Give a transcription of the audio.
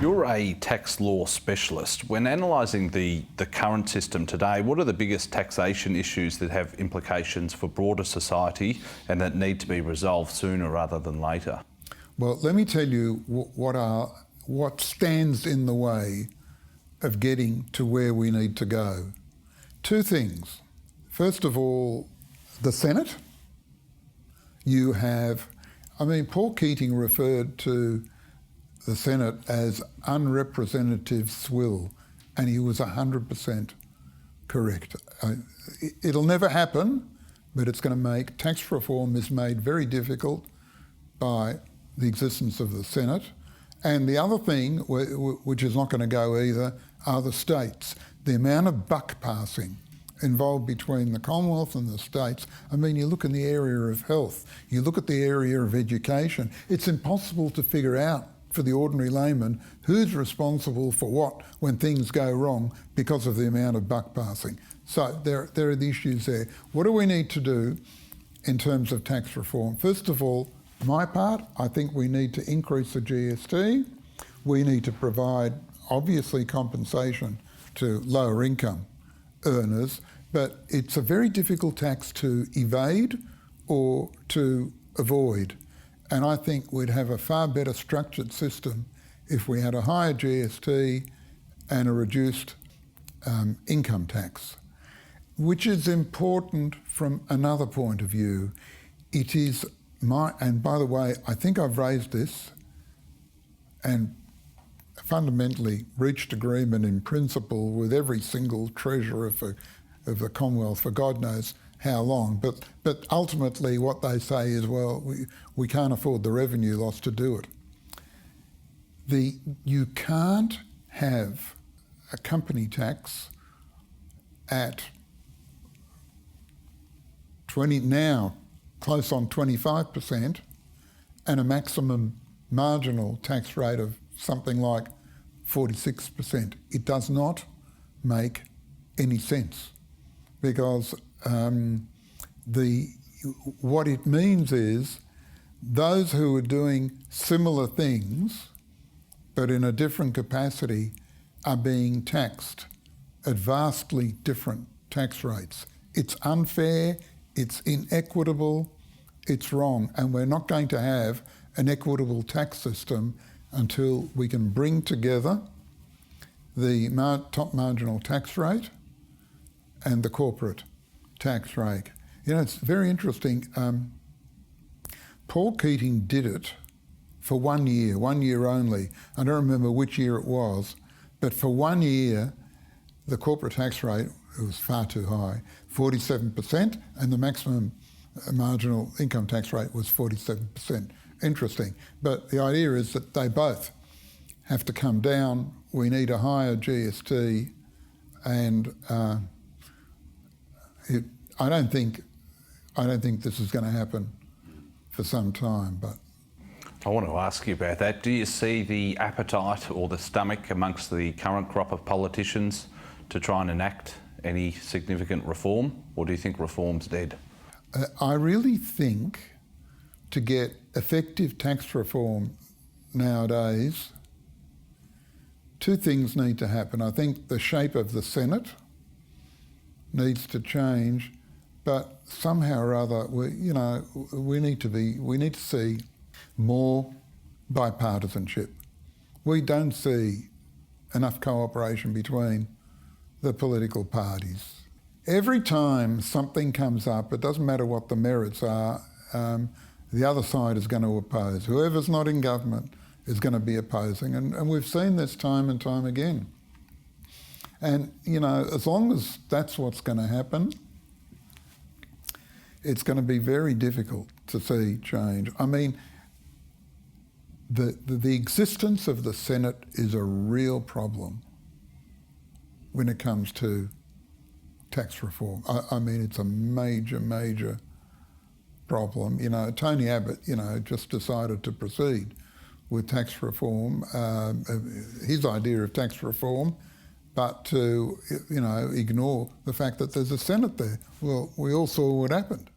You're a tax law specialist. When analysing the current system today, what are the biggest taxation issues that have implications for broader society and that need to be resolved sooner rather than later? Well, let me tell you what stands in the way of getting to where we need to go. Two things. First of all, the Senate. You have, Paul Keating referred to the Senate as unrepresentative swill, and he was 100% correct. It'll never happen, but it's going to make tax reform is made very difficult by the existence of the Senate. And the other thing, which is not going to go either, are the states. The amount of buck passing involved between the Commonwealth and the states. You look in the area of health, you look at the area of education, it's impossible to figure out for the ordinary layman who's responsible for what when things go wrong because of the amount of buck passing. So there are the issues there. What do we need to do in terms of tax reform? First of all, my part, I think we need to increase the GST. We need to provide, obviously, compensation to lower income earners, but it's a very difficult tax to evade or to avoid. And I think we'd have a far better structured system if we had a higher GST and a reduced income tax, which is important from another point of view. It is and by the way, I think I've raised this and fundamentally reached agreement in principle with every single treasurer of the Commonwealth for God knows how long, but ultimately what they say is, well, we can't afford the revenue loss to do it. You can't have a company tax at 20 now, close on 25%, and a maximum marginal tax rate of something like 46%. It does not make any sense because what it means is those who are doing similar things but in a different capacity are being taxed at vastly different tax rates. It's unfair, it's inequitable, it's wrong, and we're not going to have an equitable tax system until we can bring together the top marginal tax rate and the corporate tax rate. It's very interesting. Paul Keating did it for 1 year only. I don't remember which year it was, but for 1 year, the corporate tax rate was far too high, 47%, and the maximum marginal income tax rate was 47%. Interesting. But the idea is that they both have to come down. We need a higher GST, and I don't think this is going to happen for some time. But I want to ask you about that. Do you see the appetite or the stomach amongst the current crop of politicians to try and enact any significant reform, or do you think reform's dead? I really think to get effective tax reform nowadays, two things need to happen. I think the shape of the Senate needs to change, but somehow or other, we need to see more bipartisanship. We don't see enough cooperation between the political parties. Every time something comes up, it doesn't matter what the merits are, the other side is going to oppose. Whoever's not in government is going to be opposing, and we've seen this time and time again. And, as long as that's what's going to happen, it's going to be very difficult to see change. The existence of the Senate is a real problem when it comes to tax reform. It's a major problem. Tony Abbott, just decided to proceed with tax reform, his idea of tax reform, but to, ignore the fact that there's a Senate there. Well, we all saw what happened.